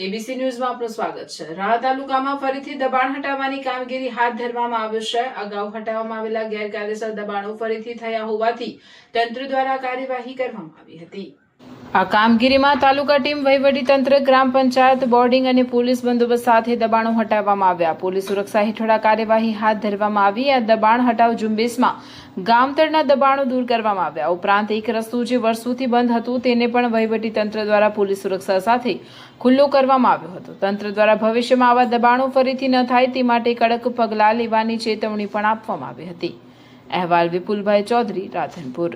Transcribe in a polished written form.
ABC ન્યૂઝમાં આપનું સ્વાગત છે। રાહ તાલુકામાં ફરીથી દબાણ હટાવવાની કામગીરી હાથ ધરવામાં આવી છે। અગાઉ હટાવવામાં આવેલા ગેરકાયદેસર દબાણો ફરીથી થયા હોવાથી તંત્ર દ્વારા કાર્યવાહી કરવામાં આવી હતી। આ કામગીરીમાં તાલુકા ટીમ, વહીવટી તંત્ર, ગ્રામ પંચાયત, બોર્ડિંગ અને પોલીસ બંદોબસ્ત સાથે દબાણો હટાવવામાં આવ્યા। પોલીસ સુરક્ષા હેઠળ કાર્યવાહી હાથ ધરવામાં આવી। આ દબાણ હટાવ ઝુંબેશમાં ગામતળના દબાણો દૂર કરવામાં આવ્યા। ઉપરાંત એક રસ્તો જે વર્ષોથી બંધ હતું તેને પણ વહીવટી તંત્ર દ્વારા પોલીસ સુરક્ષા સાથે ખુલ્લો કરવામાં આવ્યો હતો। તંત્ર દ્વારા ભવિષ્યમાં આવા દબાણો ફરીથી ન થાય તે માટે કડક પગલાં લેવાની ચેતવણી પણ આપવામાં આવી હતી। અહેવાલ વિપુલભાઈ ચૌધરી, રાધનપુર।